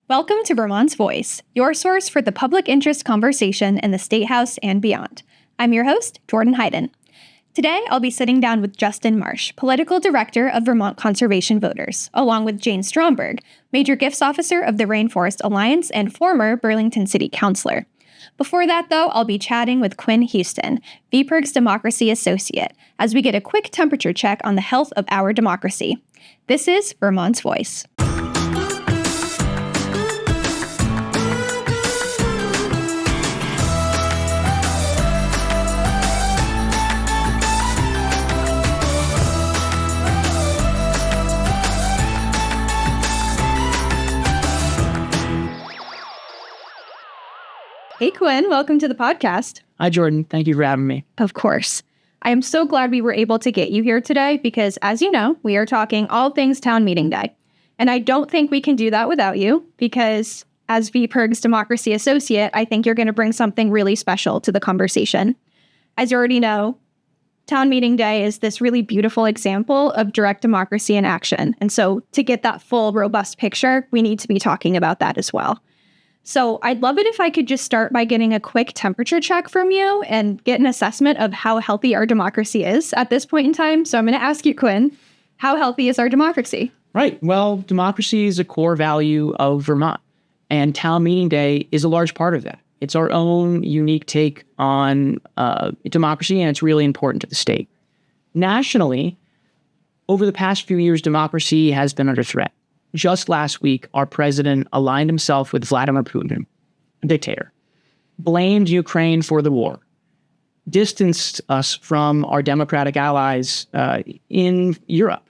Welcome to Vermont's Voice, your source for the public interest conversation in the State House and beyond. I'm your host, Jordan Heiden. Today, I'll be sitting down with Justin Marsh, Political Director of Vermont Conservation Voters, along with Jane Stromberg, Major Gifts Officer of the Rainforest Alliance and former Burlington City Councilor. Before that, though, I'll be chatting with Quinn Houston, VPIRG's Democracy Associate, as we get a quick temperature check on the health of our democracy. This is Vermont's Voice. Hey, Quinn, welcome to the podcast. Hi, Jordan. Thank you for having me. Of course. I am so glad we were able to get you here today because, as you know, we are talking all things town meeting day. And I don't think we can do that without you because, as VPIRG's Democracy Associate, I think you're going to bring something really special to the conversation. As you already know, town meeting day is this really beautiful example of direct democracy in action. And so to get that full, robust picture, we need to be talking about that as well. So I'd love it if I could just start by getting a quick temperature check from you and get an assessment of how healthy our democracy is at this point in time. So I'm going to ask you, Quinn, how healthy is our democracy? Right. Well, democracy is a core value of Vermont, and town meeting day is a large part of that. It's our own unique take on democracy, and it's really important to the state. Nationally, over the past few years, democracy has been under threat. Just last week, our president aligned himself with Vladimir Putin, a dictator, blamed Ukraine for the war, distanced us from our democratic allies in Europe.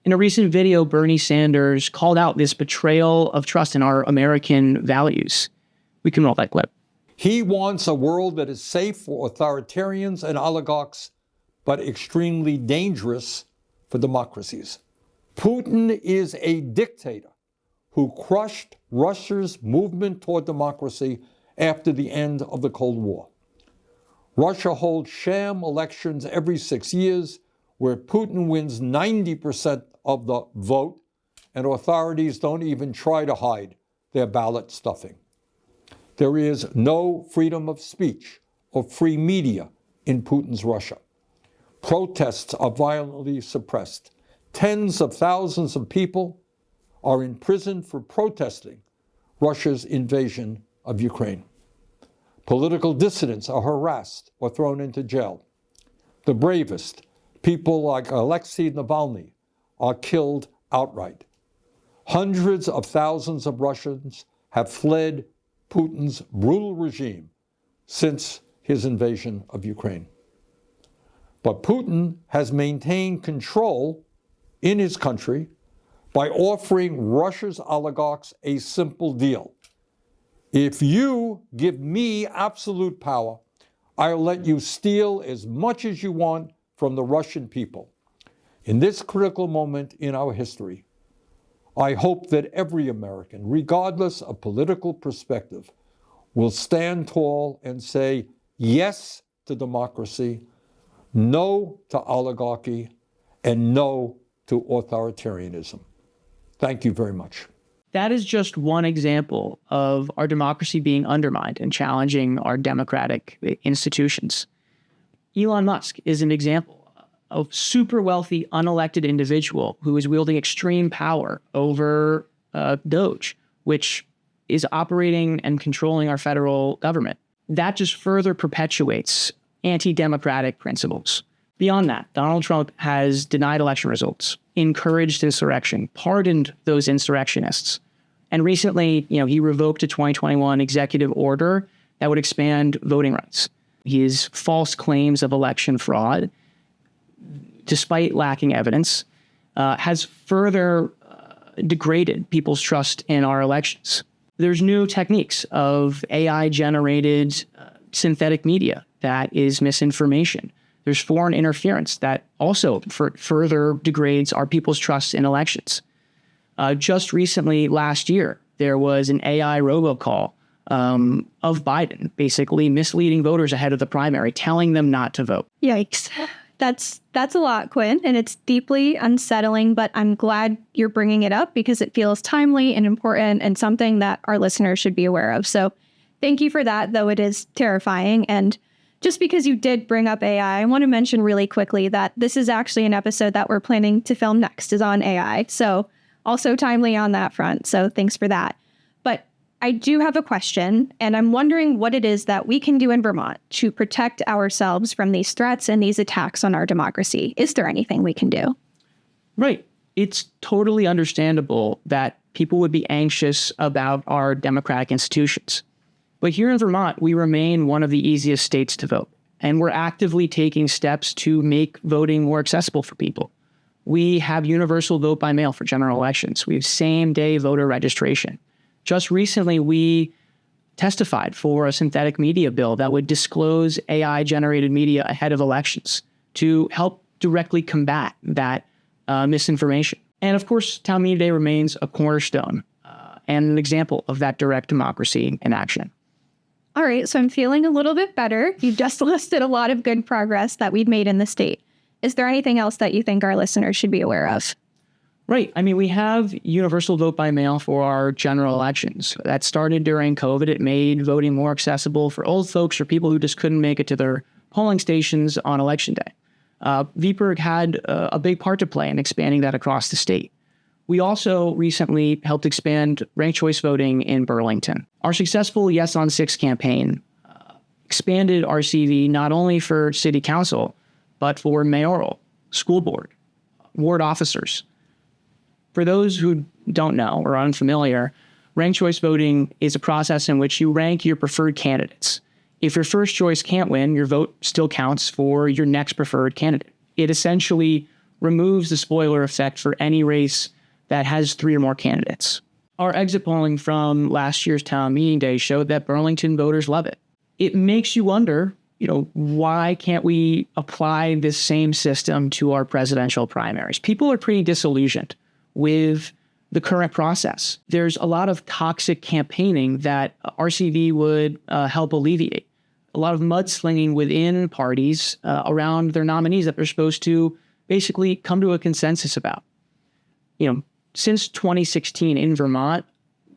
In a recent video, Bernie Sanders called out this betrayal of trust in our American values. We can roll that clip. He wants a world that is safe for authoritarians and oligarchs, but extremely dangerous for democracies. Putin is a dictator who crushed Russia's movement toward democracy after the end of the Cold War. Russia holds sham elections every 6 years where Putin wins 90% of the vote, and authorities don't even try to hide their ballot stuffing. There is no freedom of speech or free media in Putin's Russia. Protests are violently suppressed. Tens of thousands of people are imprisoned for protesting Russia's invasion of Ukraine. Political dissidents are harassed or thrown into jail. The bravest, people like Alexei Navalny, are killed outright. Hundreds of thousands of Russians have fled Putin's brutal regime since his invasion of Ukraine. But Putin has maintained control in his country by offering Russia's oligarchs a simple deal. If you give me absolute power, I'll let you steal as much as you want from the Russian people. In this critical moment in our history, I hope that every American, regardless of political perspective, will stand tall and say yes to democracy, no to oligarchy, and no to authoritarianism. Thank you very much. That is just one example of our democracy being undermined and challenging our democratic institutions. Elon Musk is an example of super wealthy, unelected individual who is wielding extreme power over Doge, which is operating and controlling our federal government. That just further perpetuates anti-democratic principles. Beyond that, Donald Trump has denied election results, encouraged insurrection, pardoned those insurrectionists. And recently, he revoked a 2021 executive order that would expand voting rights. His false claims of election fraud, despite lacking evidence, has further degraded people's trust in our elections. There's new techniques of AI-generated synthetic media that is misinformation. There's foreign interference that also further degrades our people's trust in elections. Just recently, last year, there was an AI robocall of Biden, basically misleading voters ahead of the primary, telling them not to vote. Yikes. That's a lot, Quinn, and it's deeply unsettling, but I'm glad you're bringing it up because it feels timely and important and something that our listeners should be aware of. So thank you for that, though it is terrifying. And just because you did bring up AI, I want to mention really quickly that this is actually an episode that we're planning to film next is on AI. So also timely on that front. So thanks for that. But I do have a question, and I'm wondering what it is that we can do in Vermont to protect ourselves from these threats and these attacks on our democracy. Is there anything we can do? Right. It's totally understandable that people would be anxious about our democratic institutions. But here in Vermont, we remain one of the easiest states to vote, and we're actively taking steps to make voting more accessible for people. We have universal vote by mail for general elections. We have same-day voter registration. Just recently, we testified for a synthetic media bill that would disclose AI-generated media ahead of elections to help directly combat that misinformation. And of course, Town Meeting Day remains a cornerstone and an example of that direct democracy in action. All right, so I'm feeling a little bit better. You just listed a lot of good progress that we've made in the state. Is there anything else that you think our listeners should be aware of? Right. I mean, we have universal vote by mail for our general elections. That started during COVID. It made voting more accessible for old folks or people who just couldn't make it to their polling stations on election day. VPIRG had a big part to play in expanding that across the state. We also recently helped expand ranked choice voting in Burlington. Our successful Yes on 6 campaign expanded RCV not only for city council, but for mayoral, school board, ward officers. For those who don't know or are unfamiliar, ranked choice voting is a process in which you rank your preferred candidates. If your first choice can't win, your vote still counts for your next preferred candidate. It essentially removes the spoiler effect for any race that has 3 or more candidates. Our exit polling from last year's town meeting day showed that Burlington voters love it. It makes you wonder, why can't we apply this same system to our presidential primaries? People are pretty disillusioned with the current process. There's a lot of toxic campaigning that RCV would help alleviate. A lot of mudslinging within parties around their nominees that they're supposed to basically come to a consensus about. Since 2016 in Vermont,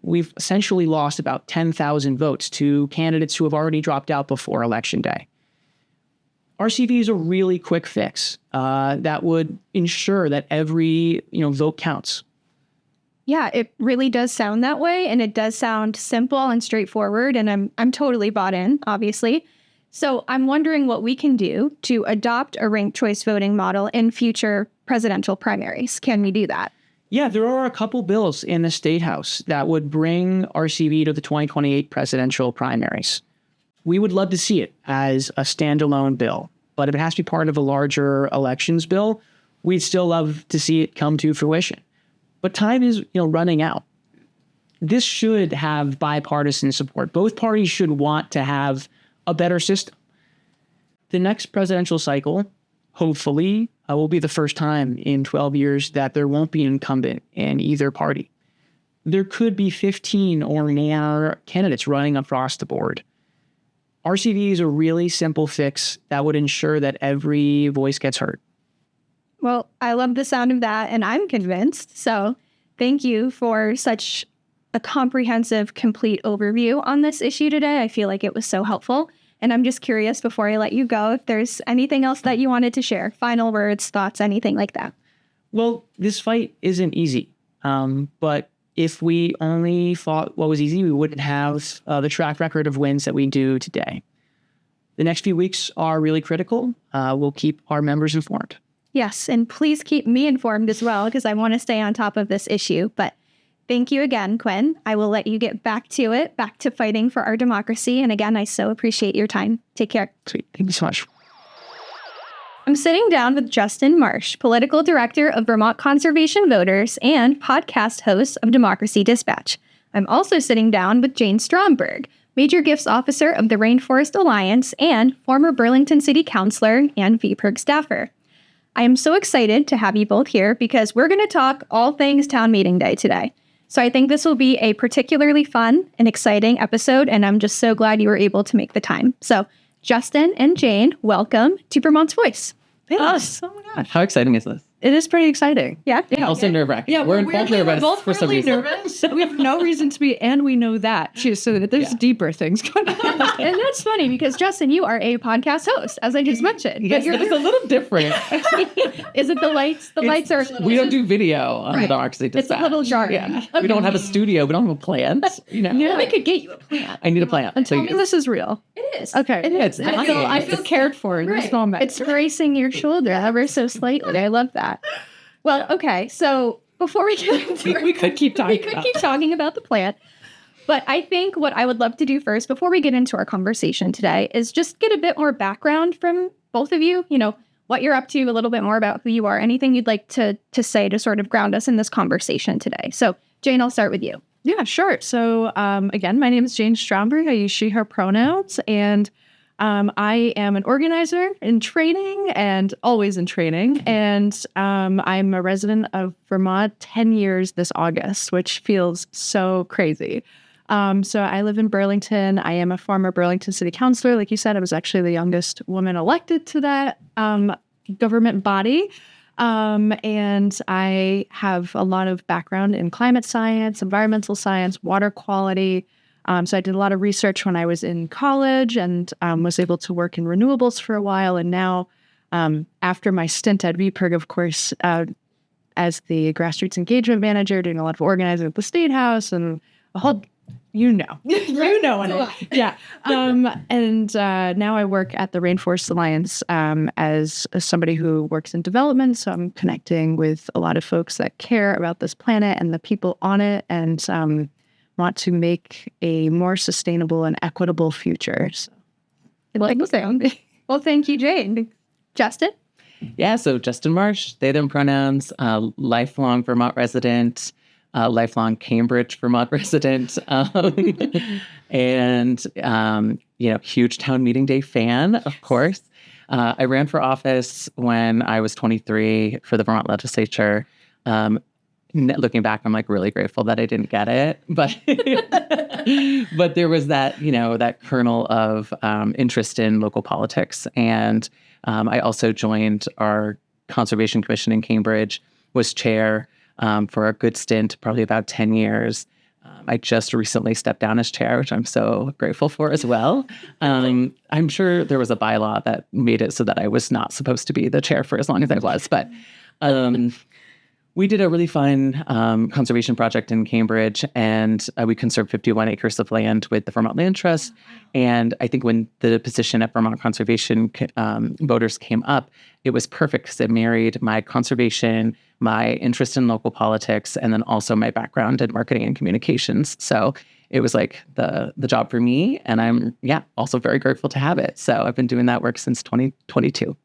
we've essentially lost about 10,000 votes to candidates who have already dropped out before Election Day. RCV is a really quick fix that would ensure that every vote counts. Yeah, it really does sound that way, and it does sound simple and straightforward, and I'm totally bought in, obviously. So I'm wondering what we can do to adopt a ranked choice voting model in future presidential primaries. Can we do that? Yeah, there are a couple bills in the State House that would bring RCV to the 2028 presidential primaries. We would love to see it as a standalone bill, but if it has to be part of a larger elections bill, we'd still love to see it come to fruition. But time is, running out. This should have bipartisan support. Both parties should want to have a better system. The next presidential cycle, hopefully, will be the first time in 12 years that there won't be an incumbent in either party. There could be 15 or more candidates running across the board. RCV is a really simple fix that would ensure that every voice gets heard. Well, I love the sound of that, and I'm convinced. So thank you for such a comprehensive, complete overview on this issue today. I feel like it was so helpful. And I'm just curious, before I let you go, if there's anything else that you wanted to share, final words, thoughts, anything like that. Well, this fight isn't easy. But if we only fought what was easy, we wouldn't have the track record of wins that we do today. The next few weeks are really critical. We'll keep our members informed. Yes, and please keep me informed as well, because I want to stay on top of this issue. But thank you again, Quinn. I will let you get back to it, back to fighting for our democracy. And again, I so appreciate your time. Take care. Sweet. Thank you so much. I'm sitting down with Justin Marsh, Political Director of Vermont Conservation Voters and podcast host of Democracy Dispatch. I'm also sitting down with Jane Stromberg, Major Gifts Officer of the Rainforest Alliance and former Burlington City Councilor and VPIRG staffer. I am so excited to have you both here because we're going to talk all things town meeting day today. So I think this will be a particularly fun and exciting episode, and I'm just so glad you were able to make the time. So Justin and Jane, welcome to Vermont's Voice. Thanks. Oh my gosh. How exciting is this? It is pretty exciting. Yeah. Also nerve-wracking. Yeah, we're both nervous for some reason. nervous. We have no reason to be, and we know that. So there's deeper things going on. And that's funny because, Justin, you are a podcast host, as I just mentioned. Yes, but it's a little different. Is it the lights? The lights are... We don't do video on the Democracy Dispatch. It's a little jarring. Yeah. We don't have a studio. We don't have a plant. Yeah. We could get you a plant. I need a plant. And tell me this is real. It is. Okay. It is. I feel cared for in this moment. It's bracing your shoulder ever so slightly. I love that. Well, okay. So before we get into we could keep talking. keep talking about the plant. But I think what I would love to do first, before we get into our conversation today, is just get a bit more background from both of you. You know, what you're up to, a little bit more about who you are, anything you'd like to say to sort of ground us in this conversation today. So, Jane, I'll start with you. Yeah, sure. So, again, my name is Jane Stromberg. I use she, her pronouns, and I am an organizer in training and always in training. And I'm a resident of Vermont 10 years this August, which feels so crazy. So I live in Burlington. I am a former Burlington City Councilor. Like you said, I was actually the youngest woman elected to that government body. And I have a lot of background in climate science, environmental science, water quality. So I did a lot of research when I was in college and was able to work in renewables for a while. And now, after my stint at VPIRG, of course, as the grassroots engagement manager, doing a lot of organizing at the State House and a whole, yeah. And now I work at the Rainforest Alliance as somebody who works in development. So I'm connecting with a lot of folks that care about this planet and the people on it, and want to make a more sustainable and equitable future. So, Well, thank you, Jane. Justin? Yeah, so Justin Marsh, they, them pronouns, lifelong Vermont resident, lifelong Cambridge, Vermont resident, and, huge town meeting day fan, of course. I ran for office when I was 23 for the Vermont legislature. Looking back, I'm like really grateful that I didn't get it, but but there was that, that kernel of interest in local politics. And I also joined our Conservation Commission in Cambridge, was chair for a good stint, probably about 10 years. I just recently stepped down as chair, which I'm so grateful for as well. I'm sure there was a bylaw that made it so that I was not supposed to be the chair for as long as I was, but we did a really fun conservation project in Cambridge, and we conserved 51 acres of land with the Vermont Land Trust. And I think when the position at Vermont Conservation voters came up, it was perfect because it married my conservation, my interest in local politics, and then also my background in marketing and communications. So it was like the job for me, and I'm also very grateful to have it. So I've been doing that work since 2022.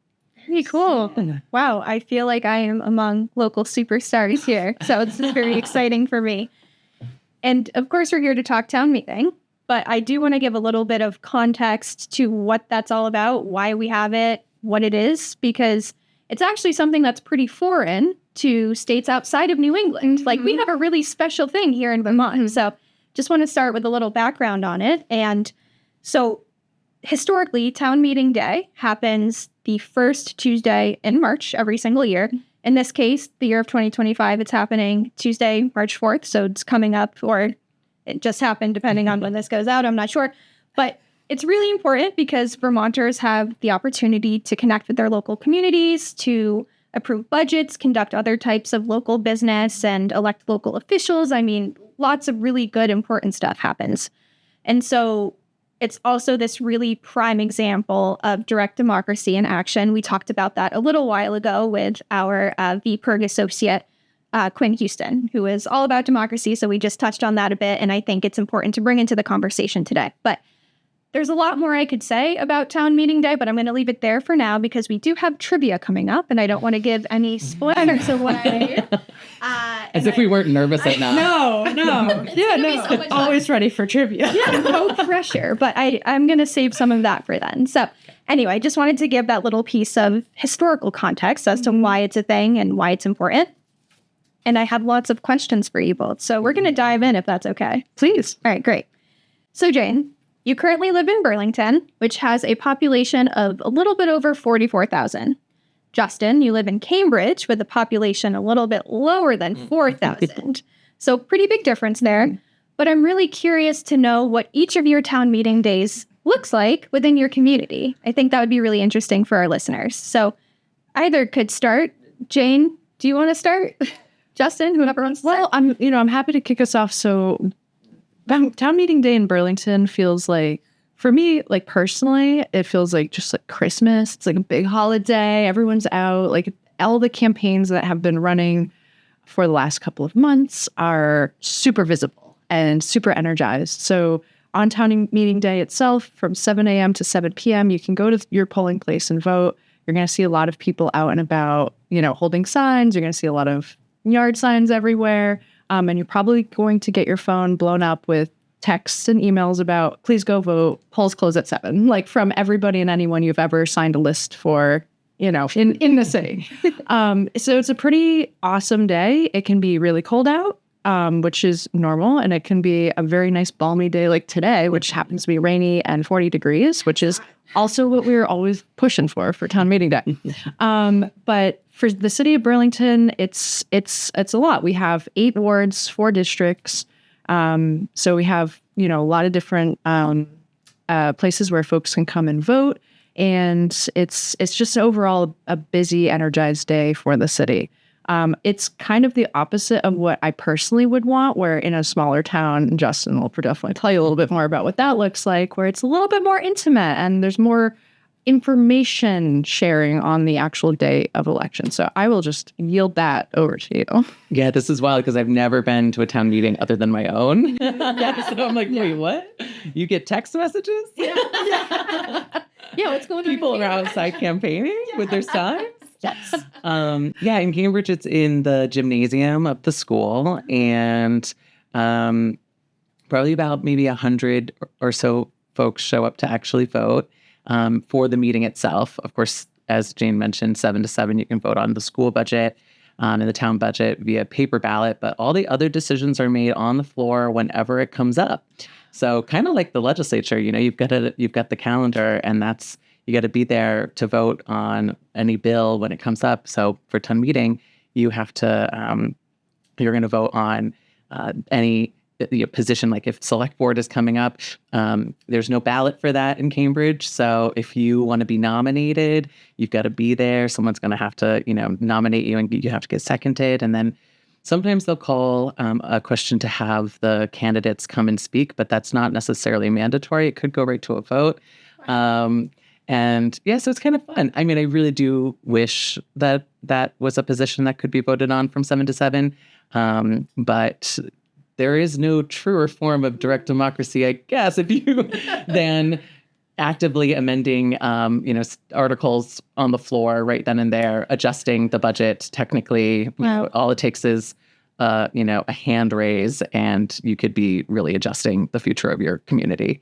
Pretty cool. Wow. I feel like I am among local superstars here. So this is very exciting for me. And of course, we're here to talk town meeting, but I do want to give a little bit of context to what that's all about, why we have it, what it is, because it's actually something that's pretty foreign to states outside of New England. Like, we have a really special thing here in Vermont. So just want to start with a little background on it. And so historically, Town Meeting Day happens the first Tuesday in March every single year. In this case, the year of 2025, it's happening Tuesday, March 4th. So it's coming up, or it just happened, depending on when this goes out. I'm not sure. But it's really important because Vermonters have the opportunity to connect with their local communities, to approve budgets, conduct other types of local business, and elect local officials. I mean, lots of really good, important stuff happens. And so it's also this really prime example of direct democracy in action. We talked about that a little while ago with our VPIRG associate, Quinn Houston, who is all about democracy. So we just touched on that a bit, and I think it's important to bring into the conversation today. But there's a lot more I could say about Town Meeting Day, but I'm going to leave it there for now because we do have trivia coming up, and I don't want to give any spoilers away. As if we weren't nervous enough. No. So always ready for trivia. Yeah, no pressure, but I'm going to save some of that for then. So anyway, I just wanted to give that little piece of historical context as to why it's a thing and why it's important. And I have lots of questions for you both. So we're going to dive in if that's okay. Please. All right, great. So Jane, you currently live in Burlington, which has a population of a little bit over 44,000. Justin, you live in Cambridge with a population a little bit lower than 4,000. So pretty big difference there. But I'm really curious to know what each of your town meeting days looks like within your community. I think that would be really interesting for our listeners. So either could start. Jane, do you want to start? Justin, whoever wants to start. Well, I'm happy to kick us off. So town meeting day in Burlington feels like, for me, like personally, it feels like just like Christmas. It's like a big holiday. Everyone's out. Like all the campaigns that have been running for the last couple of months are super visible and super energized. So on town meeting day itself, from 7 a.m. to 7 p.m., you can go to your polling place and vote. You're going to see a lot of people out and about, holding signs. You're going to see a lot of yard signs everywhere. And you're probably going to get your phone blown up with texts and emails about, please go vote, polls close at 7, like from everybody and anyone you've ever signed a list for, in the city. So it's a pretty awesome day. It can be really cold out, which is normal. And it can be a very nice balmy day like today, which happens to be rainy and 40 degrees, which is also what we were always pushing for town meeting day. But for the city of Burlington, it's a lot. We have 8 wards, 4 districts. So we have, a lot of different places where folks can come and vote. And it's just overall a busy, energized day for the city. It's kind of the opposite of what I personally would want, where in a smaller town, and Justin will definitely tell you a little bit more about what that looks like, where it's a little bit more intimate and there's more information sharing on the actual day of election. So I will just yield that over to you. Yeah, this is wild because I've never been to a town meeting other than my own. So I'm like, wait, what? You get text messages? Yeah, what's going on? People are outside campaigning with their signs? Yes. In Cambridge, it's in the gymnasium of the school, and probably about maybe 100 or so folks show up to actually vote for the meeting itself. Of course, as Jane mentioned, 7 to 7, you can vote on the school budget and the town budget via paper ballot, but all the other decisions are made on the floor whenever it comes up. So kind of like the legislature, you've got the calendar, and you got to be there to vote on any bill when it comes up. So for town meeting, you have to, you're going to vote on any position, like if select board is coming up, there's no ballot for that in Cambridge. So if you want to be nominated, you've got to be there. Someone's going to have to, nominate you, and you have to get seconded. And then sometimes they'll call a question to have the candidates come and speak, but that's not necessarily mandatory. It could go right to a vote. So it's kind of fun. I mean, I really do wish that that was a position that could be voted on from 7 to 7. But there is no truer form of direct democracy, I guess, if you than actively amending, articles on the floor right then and there, adjusting the budget. Technically, all it takes is, a hand raise, and you could be really adjusting the future of your community.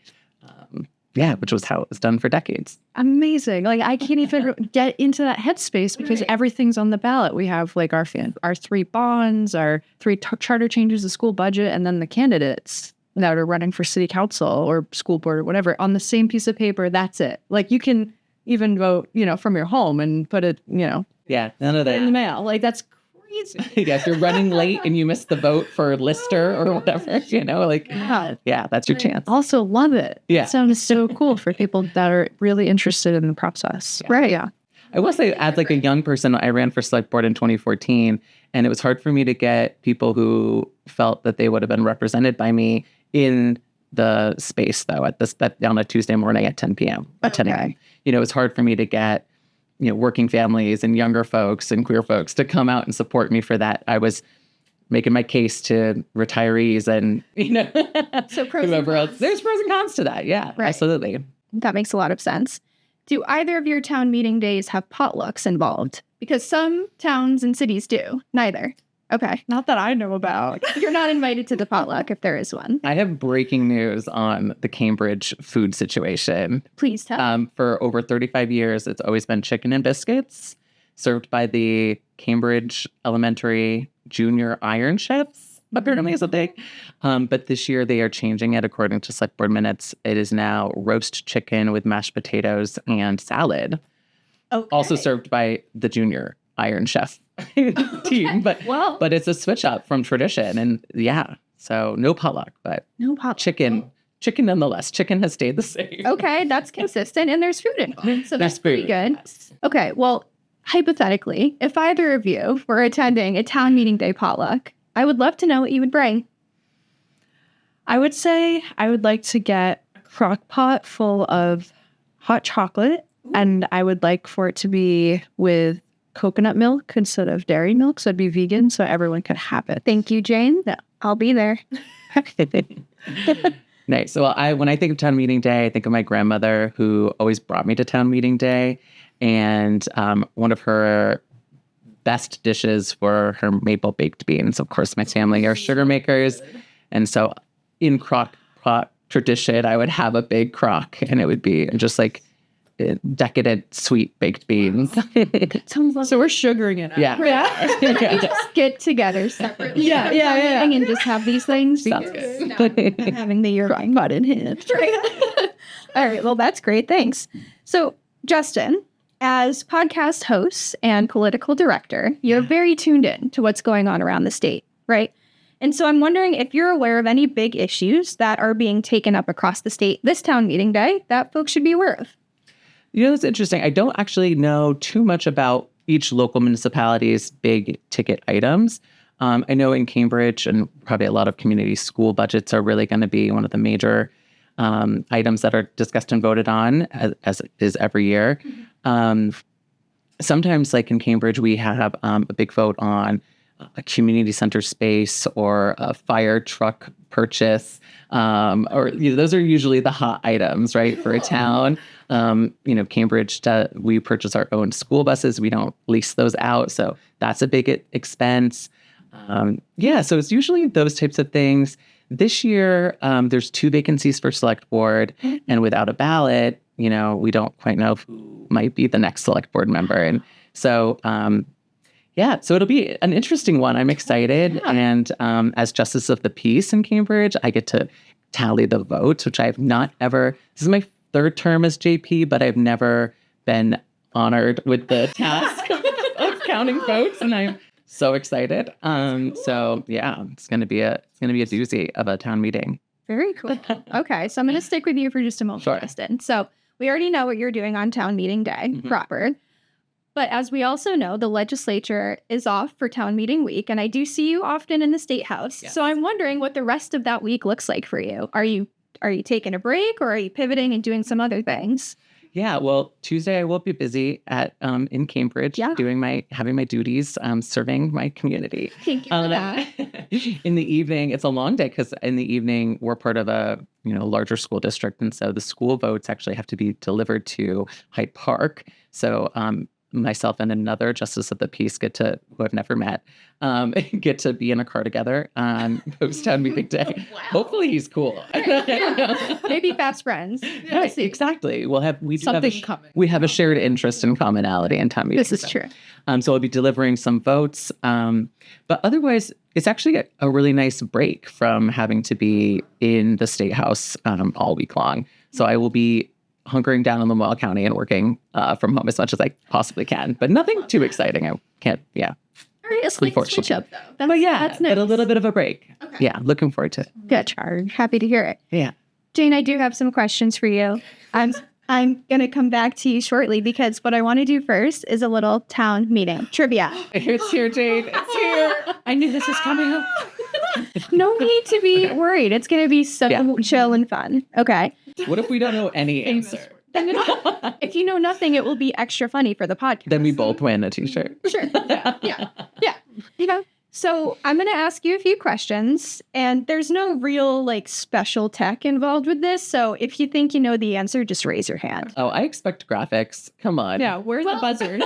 Which was how it was done for decades. Amazing. Like, I can't even get into that headspace because everything's on the ballot. We have like our 3 bonds, our 3 charter changes, the school budget, and then the candidates that are running for city council or school board or whatever on the same piece of paper. That's it. Like, you can even vote, from your home and put it, none of that in the mail. Like, that's crazy. If you're running late and you miss the vote for Lister or whatever, that's your chance. Also love it. Yeah. It sounds so cool for people that are really interested in the process. Yeah. Right. Yeah. I will say, as like a young person, I ran for select board in 2014, and it was hard for me to get people who felt that they would have been represented by me in the space, though, on a Tuesday morning at 10 p.m. At 10 a.m. It was hard for me to get working families and younger folks and queer folks to come out and support me for that. I was making my case to retirees and, so whoever else. There's pros and cons to that. Yeah, right. Absolutely. That makes a lot of sense. Do either of your town meeting days have potlucks involved? Because some towns and cities do. Neither. Okay. Not that I know about. You're not invited to the potluck if there is one. I have breaking news on the Cambridge food situation. Please tell. For over 35 years, it's always been chicken and biscuits served by the Cambridge Elementary Junior Iron Chefs, apparently is a thing. But this year they are changing it according to select board minutes. It is now roast chicken with mashed potatoes and salad. also served by the junior Iron Chef team. But it's a switch up from tradition. And yeah, so no potluck, but No potluck. chicken nonetheless. Chicken has stayed the same. Okay, that's consistent, and there's food involved, so that's There's pretty food, good. yes. Okay, well, hypothetically, if either of you were attending a town meeting day potluck, I would love to know what you would bring. I would say I would like to get a crock pot full of hot chocolate, and I would like for it to be with coconut milk instead of dairy milk, so it'd be vegan, so everyone could have it. Thank you, Jane. Yeah. I'll be there. Nice. Well, when I think of town meeting day, I think of my grandmother who always brought me to town meeting day. And one of her best dishes were her maple baked beans. Of course, my family are sugar makers. And so in crock pot tradition, I would have a big crock and it would be just like decadent sweet baked beans. Sounds lovely. So we're sugaring it up. Yeah. Just get together separately. Yeah. And just have these things. Sounds because good. now I'm having the crock pot in hand. All right. Well, that's great. Thanks. So, Justin, as podcast host and political director, you're very tuned in to what's going on around the state, right? And so I'm wondering if you're aware of any big issues that are being taken up across the state this town meeting day that folks should be aware of. You know, it's interesting. I don't actually know too much about each local municipality's big ticket items. I know in Cambridge and probably a lot of community school budgets are really going to be one of the major items that are discussed and voted on, as it is every year. Sometimes, like in Cambridge, we have a big vote on a community center space or a fire truck purchase, those are usually the hot items, right, for a town. Cambridge, we purchase our own school buses. We don't lease those out, so that's a big expense. So it's usually those types of things. This year, there's 2 vacancies for select board, and without a ballot, we don't quite know who might be the next select board member. And so, so it'll be an interesting one. I'm excited. Yeah. And as Justice of the Peace in Cambridge, I get to tally the votes, which I have not ever, this is my 3rd term as JP, but I've never been honored with the task of counting votes. And I'm so excited. It's going to be a doozy of a town meeting. Very cool. Okay, so I'm going to stick with you for just a moment, Sure. Justin. So we already know what you're doing on town meeting day proper. But as we also know, the legislature is off for town meeting week, and I do see you often in the State House. Yes. So I'm wondering what the rest of that week looks like for you. Are you taking a break, or are you pivoting and doing some other things? Yeah, well, Tuesday I will be busy at in Cambridge, having my duties, serving my community. Thank you for that. In the evening, it's a long day because in the evening we're part of a larger school district, and so the school votes actually have to be delivered to Hyde Park. So myself and another Justice of the Peace who I've never met, get to be in a car together on post-town meeting day. Wow. Hopefully he's cool. Maybe fast friends. Yeah, exactly. We have a shared interest and commonality in town meeting. This is true. So I'll be delivering some votes. But otherwise, it's actually a really nice break from having to be in the State House all week long. So I will be hunkering down in Lamoille County and working from home as much as I possibly can, but nothing too exciting. I can't, All right, it's like a switch up, though. That's nice. But a little bit of a break. Okay. Yeah, looking forward to it. Good. Happy to hear it. Yeah. Jane, I do have some questions for you. I'm going to come back to you shortly because what I want to do first is a little town meeting trivia. It's here, Jane. It's here. I knew this was coming up. No need to be worried. It's going to be so chill and fun. Okay. What if we don't know any answer? Then if you know nothing, it will be extra funny for the podcast. Then we both win a t-shirt. Sure. Yeah. So I'm going to ask you a few questions, and there's no real special tech involved with this. So if you think you know the answer, just raise your hand. Oh, I expect graphics. Come on. Yeah, where's the buzzers?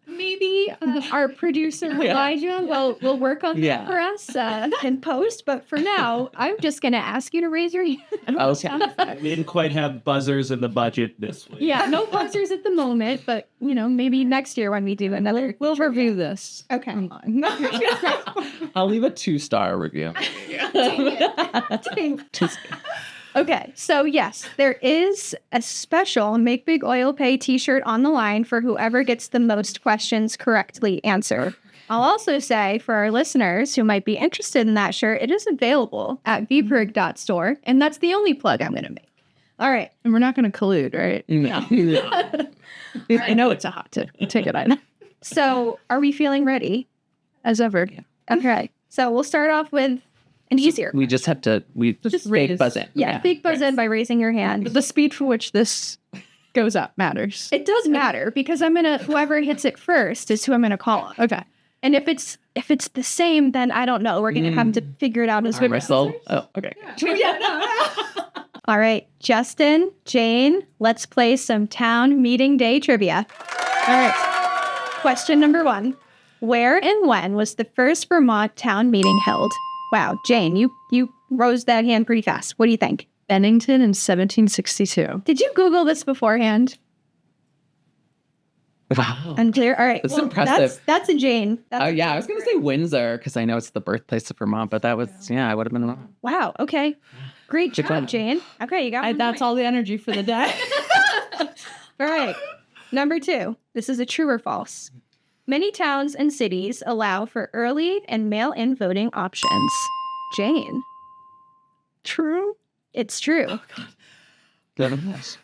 Maybe our producer Elijah will work on that for us in post. But for now, I'm just going to ask you to raise your hand. Okay. We didn't quite have buzzers in the budget this week. Yeah, no buzzers at the moment, but maybe next year when we do another, We'll review this. Okay. Come on. I'll leave a 2-star review. Okay, so yes, there is a special Make Big Oil Pay t-shirt on the line for whoever gets the most questions correctly answered. I'll also say for our listeners who might be interested in that shirt, it is available at vpirg.store, and that's the only plug I'm going to make. All right. And we're not going to collude, right? No. I know it's a hot ticket item. So are we feeling ready? As ever. Okay, so we'll start off with an easier. We just have to, Just fake raise- buzz in. Yeah, big buzz in by raising your hand. But the speed for which this goes up matters. It does matter because whoever hits it first is who I'm gonna call on. Okay. And if it's the same, then I don't know. We're gonna have to figure it out as we Whistle. Oh, okay. All right, Justin, Jane, let's play some town meeting day trivia. All right. Question number 1. Where and when was the first Vermont town meeting held? Wow, Jane, you rose that hand pretty fast. What do you think? Bennington in 1762. Did you Google this beforehand? Wow. Unclear. All right. That's impressive. That's a Jane. Oh, yeah. I was going to say Windsor because I know it's the birthplace of Vermont, but that was, I would have been wrong. Wow. Okay. Great Good job, job. Jane. Okay, you got one That's point. all the energy for the day. All right. Number 2. This is a true or false. Many towns and cities allow for early and mail-in voting options. Jane. True. It's true.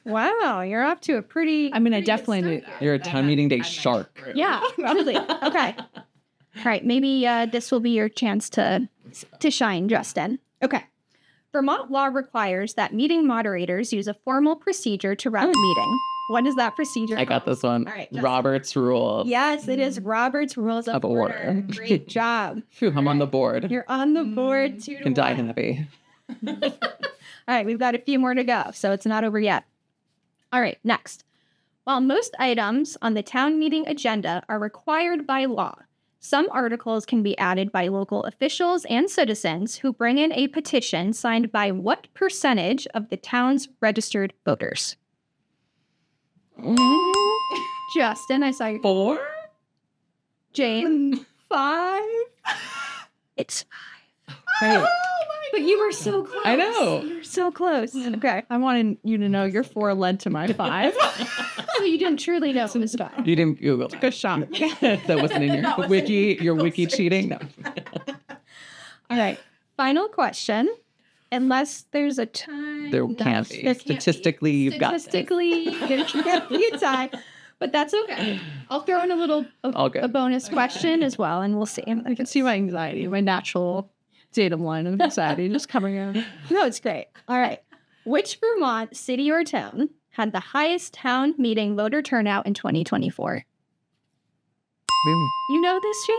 Wow, you're off to a pretty. I mean, I definitely knew. You're a town meeting day shark. Yeah, really. Okay. All right, maybe this will be your chance to shine, Justin. Okay. Vermont law requires that meeting moderators use a formal procedure to run the meeting. What is that procedure? I got this one. All right, Justin. Robert's Rules. Yes, it is Robert's Rules of Order. Great job. Phew, I'm on the board. You're on the board 2 to Can die 1. happy. All right, we've got a few more to go, so it's not over yet. All right, next. While most items on the town meeting agenda are required by law, some articles can be added by local officials and citizens who bring in a petition signed by what percentage of the town's registered voters? Justin, I saw you. 4? Jane, 5. it's 5. Right. But you were so close. I know. You were so close. Okay. I wanted you to know your 4 led to my 5. So you didn't truly know it was 5. You didn't Google Good shot. that wasn't in your wiki. Your wiki cheating. No. All right. Final question. Unless there's a time. There can't be. There can't be. Statistically, you've got this. Statistically, there can't be a tie. But that's okay. I'll throw in All good. a bonus question as well, and we'll see. I can see my anxiety, my natural datum line of anxiety just coming out. No, it's great. All right. Which Vermont city or town had the highest town meeting voter turnout in 2024? You know this, Jane?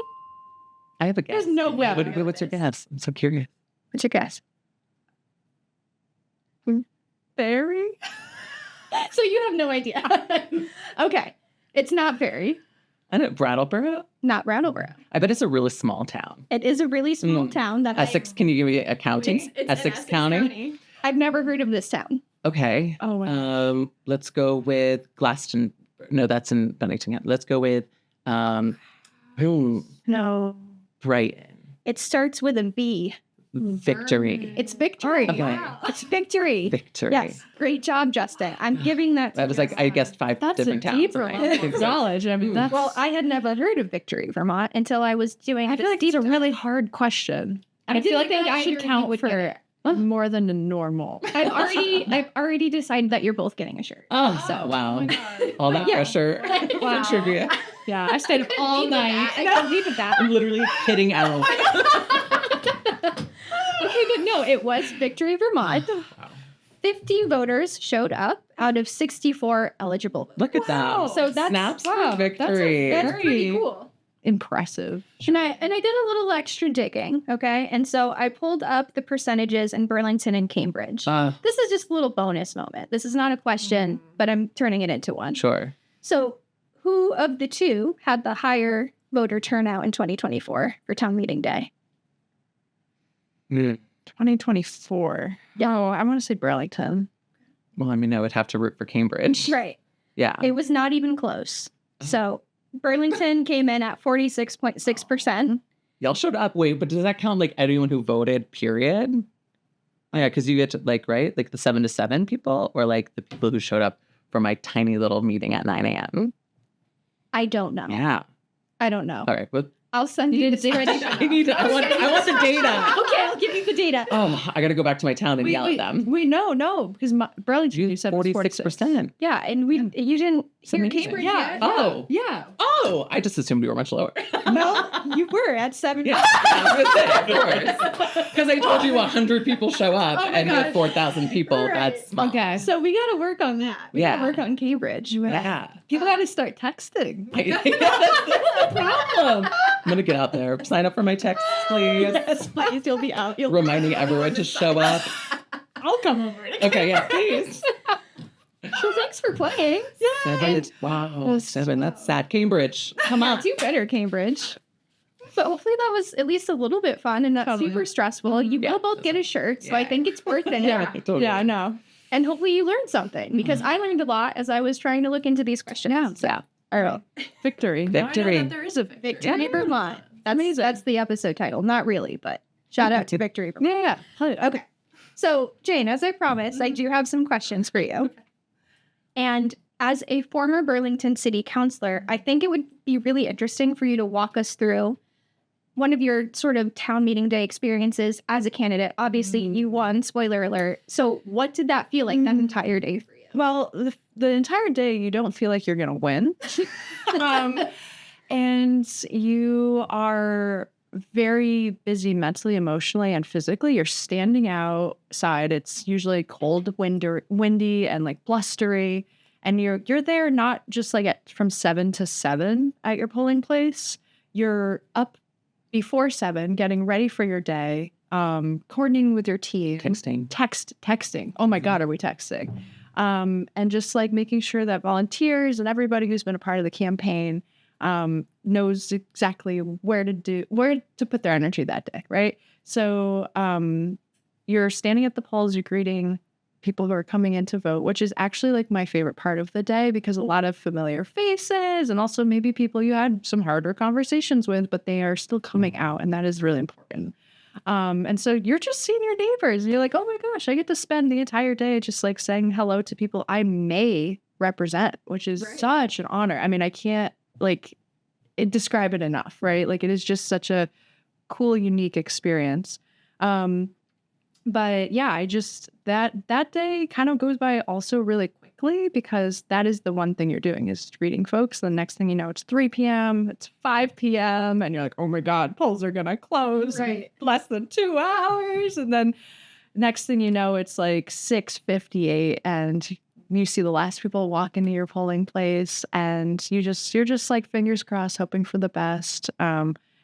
I have a guess. There's no way. What's your guess? I'm so curious. What's your guess? Barry? So you have no idea. Okay. It's not very. I know Brattleboro. Not Brattleboro. I bet it's a really small town. It is a really small town that Essex. Can you give me a county? It's Essex County. I've never heard of this town. Okay. Oh, wow. Let's go with Glaston. No, that's in Bennington. Let's go with No. Brighton. It starts with a V. Victory. It's Victory. Okay. Wow. It's Victory. Victory. Yes. Great job, Justin. I'm giving that to That was you. like I guessed 5 That's different a towns. deeper and I level think of so. knowledge. I mean, that's. Well, I had never heard of Victory, Vermont until I was doing I feel like these are really hard question. I feel like that should count for more than a normal. I've already decided that you're both getting a shirt. Oh, so wow. All that Yeah. pressure. Wow. Trivia. Yeah, I stayed up all night. I can't leave it that. I'm literally hitting out. Okay, but no, it was Victory, Vermont. 50 voters showed up out of 64 eligible voters. Look at that. So that's Snaps wow, for victory. That's pretty cool. Impressive. And I did a little extra digging, okay? And so I pulled up the percentages in Burlington and Cambridge. This is just a little bonus moment. This is not a question, but I'm turning it into one. Sure. So who of the two had the higher voter turnout in 2024 for town meeting day? 2024. Oh, I want to say Burlington. Well, I mean, I would have to root for Cambridge. Right. Yeah. It was not even close. So Burlington came in at 46.6%. Y'all showed up. Wait, but does that count like anyone who voted, period? Yeah, because you get to right, like the 7 to 7 people, or like the people who showed up for my tiny little meeting at 9 a.m. I don't know. Yeah. I don't know. All right. Well, I'll send you the data. I want the data. Okay, I'll give you the data. Oh, I got to go back to my town and yell at them. No, because Burlington, you said 46%. Yeah, and you didn't hear amazing. Cambridge Yeah. yet. Oh. Yeah. Oh, I just assumed we were much lower. No, you were at 7. Yeah, of course. Because I told you 100 people show up and you have 4,000 people. Right. That's small. Okay. So we got to work on that. We got to work on Cambridge. Yeah. People got to start texting. That's the problem. I'm going to get out there. Sign up for my texts, please. Yes, please, you'll be out. Reminding everyone to show up. I'll come over. Okay, yeah, please. So thanks for playing. 7. Wow. 7. That's sad. Cambridge. Come on. Do better, Cambridge. But hopefully that was at least a little bit fun and not super stressful. You will both get a shirt, so I think it's worth it. Totally. Yeah, I know. And hopefully you learned something, because I learned a lot as I was trying to look into these questions. Yeah. All right. Victory. Victory. There is a Victory Vermont. That's the episode title. Not really, but shout out to Victory Vermont. Yeah. Okay. So, Jane, as I promised, I do have some questions for you. And as a former Burlington City Councilor, I think it would be really interesting for you to walk us through one of your sort of town meeting day experiences as a candidate. Obviously, you won, spoiler alert. So what did that feel like that entire day for you? Well, the entire day, you don't feel like you're going to win. And you are very busy mentally, emotionally, and physically. You're standing outside. It's usually cold, windy, and like blustery. And you're there not just like from 7 to 7 at your polling place. You're up before 7, getting ready for your day, coordinating with your team. Texting. Oh my God, are we texting? And just like making sure that volunteers and everybody who's been a part of the campaign knows exactly where to put their energy that day, right? So you're standing at the polls, you're greeting people who are coming in to vote, which is actually like my favorite part of the day, because a lot of familiar faces and also maybe people you had some harder conversations with, but they are still coming out, and that is really important. And so you're just seeing your neighbors and you're like, oh my gosh, I get to spend the entire day just like saying hello to people I may represent, which is such an honor. I mean, I can't describe it enough, right? Like, it is just such a cool, unique experience. But yeah, I just, that day kind of goes by also really quickly, because that is the one thing you're doing is greeting folks. The next thing you know, it's 3 p.m., it's 5 p.m., and you're like, oh my God, polls are going to close in less than 2 hours. And then next thing you know, it's like 6:58, and you see the last people walk into your polling place, and you're just like fingers crossed, hoping for the best.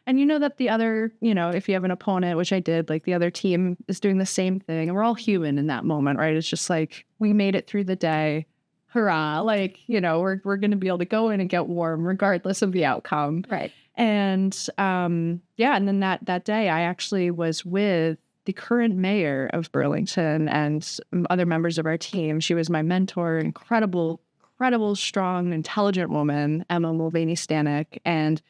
And you know that the other, if you have an opponent, which I did, like the other team is doing the same thing. And we're all human in that moment, right? It's just like, we made it through the day. Hurrah. Like, we're going to be able to go in and get warm regardless of the outcome. Right. And and then that day I actually was with the current mayor of Burlington and other members of our team. She was my mentor, incredible, strong, intelligent woman, Emma Mulvaney-Stanek. And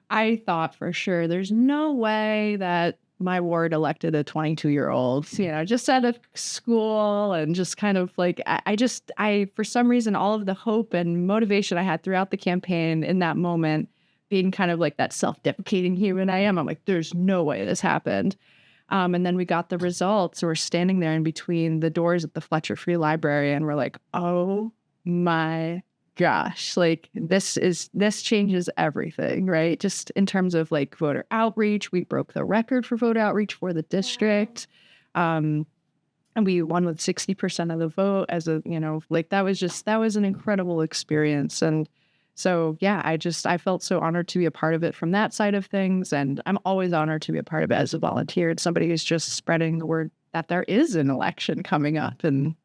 I thought for sure there's no way that my ward elected a 22-year-old, just out of school, and just kind of like, I for some reason, all of the hope and motivation I had throughout the campaign in that moment, being kind of like that self-deprecating human I am, I'm like, there's no way this happened. And then we got the results. So we're standing there in between the doors at the Fletcher Free Library, and we're like, oh my gosh, like this changes everything, right? Just in terms of like voter outreach, we broke the record for voter outreach for the district. And we won with 60% of the vote that was an incredible experience. And so, yeah, I felt so honored to be a part of it from that side of things. And I'm always honored to be a part of it as a volunteer. It's somebody who's just spreading the word that there is an election coming up, and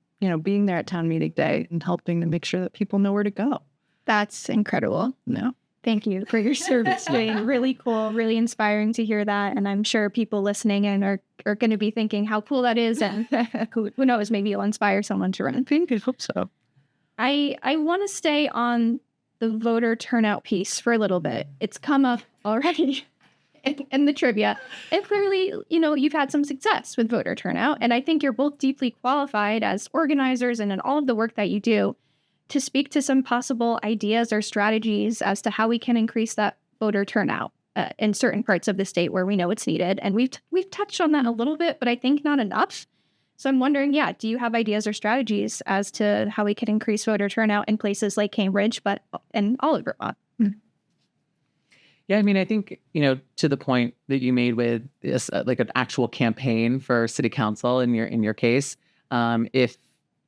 being there at town meeting day and helping to make sure that people know where to go. That's incredible. No. Thank you for your service, Jane. Really cool, really inspiring to hear that. And I'm sure people listening in are going to be thinking how cool that is. And who knows, maybe you'll inspire someone to run. I hope so. I want to stay on the voter turnout piece for a little bit. It's come up already and the trivia. And clearly, you've had some success with voter turnout. And I think you're both deeply qualified as organizers and in all of the work that you do to speak to some possible ideas or strategies as to how we can increase that voter turnout in certain parts of the state where we know it's needed. And we've touched on that a little bit, but I think not enough. So I'm wondering, do you have ideas or strategies as to how we can increase voter turnout in places like Cambridge, but in all of Vermont? Yeah, I mean, I think, to the point that you made with this, like an actual campaign for city council in your case, if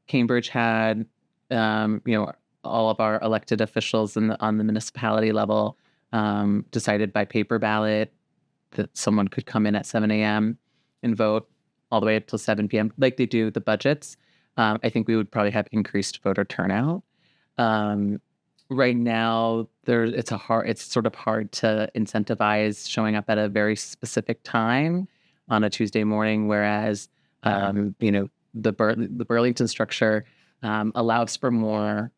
Cambridge had, all of our elected officials on the municipality level decided by paper ballot that someone could come in at 7 a.m. and vote all the way up till 7 p.m. like they do the budgets, I think we would probably have increased voter turnout. Right now, it's sort of hard to incentivize showing up at a very specific time on a Tuesday morning, whereas the Burlington structure allows for more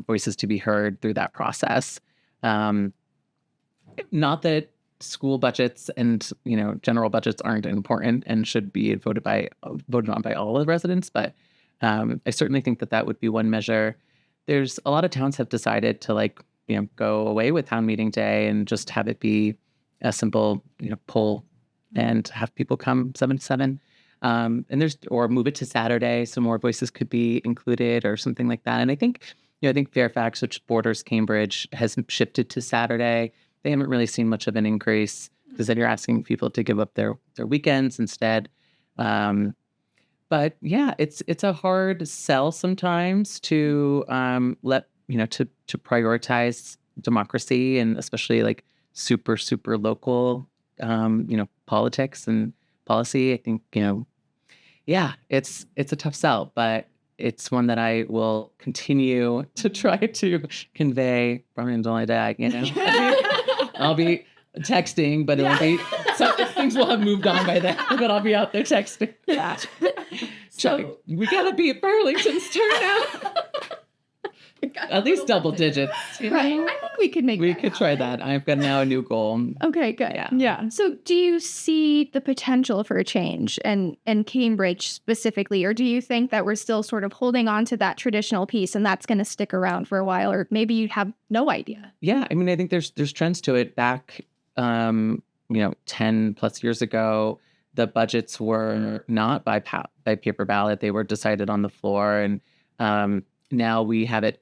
voices to be heard through that process. Not that school budgets and general budgets aren't important and should be voted on by all the residents, but I certainly think that would be one measure. There's a lot of towns have decided to go away with town meeting day and just have it be a simple poll and have people come 7 to 7. Or move it to Saturday so more voices could be included or something like that. And I think Fairfax, which borders Cambridge, has shifted to Saturday. They haven't really seen much of an increase because then you're asking people to give up their weekends instead. But yeah, it's a hard sell sometimes to to prioritize democracy, and especially super, super local politics and policy. I think it's a tough sell, but it's one that I will continue to try to convey. Probably until I die, I'll be texting, but it'll be things will have moved on by then. But I'll be out there texting. Yeah. So we gotta beat Burlington's turnout. At least double digits. Right. I think we could make. We could try that. I've got now a new goal. Okay, good. Yeah. So do you see the potential for a change in Cambridge specifically, or do you think that we're still sort of holding on to that traditional piece and that's going to stick around for a while, or maybe you have no idea? Yeah, I mean, I think there's trends to it. Back, 10 plus years ago, the budgets were not by paper ballot. They were decided on the floor, and now we have it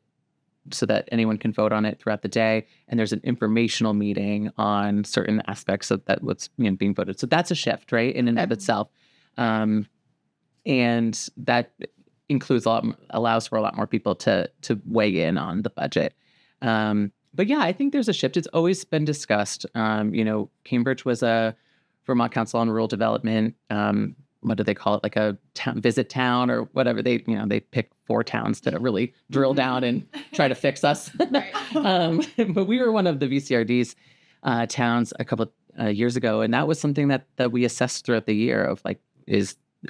so that anyone can vote on it throughout the day. And there's an informational meeting on certain aspects of that what's being voted. So that's a shift, right, in and of itself. And that allows for a lot more people to weigh in on the budget. But yeah, I think there's a shift. It's always been discussed. Cambridge was a Vermont Council on Rural Development. What do they call it? Like a visit town or whatever. They pick 4 towns to really drill down and try to fix us. But we were one of the VCRD's towns a couple of years ago, and that was something that we assessed throughout the year of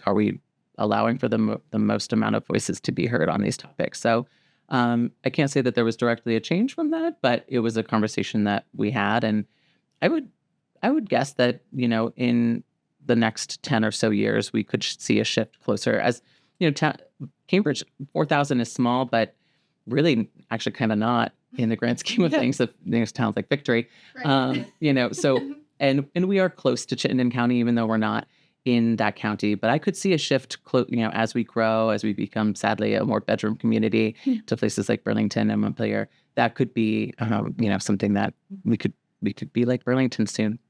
are we allowing for the most amount of voices to be heard on these topics? So I can't say that there was directly a change from that, but it was a conversation that we had, and I would guess that in the next 10 or so years, we could see a shift closer. As Cambridge, 4,000 is small, but really actually kind of not in the grand scheme of things of towns like Victory. Right. So, and we are close to Chittenden County, even though we're not in that county. But I could see a shift, as we grow, as we become, sadly, a more bedroom community to places like Burlington and Montpelier. That could be, something that we could be like Burlington soon.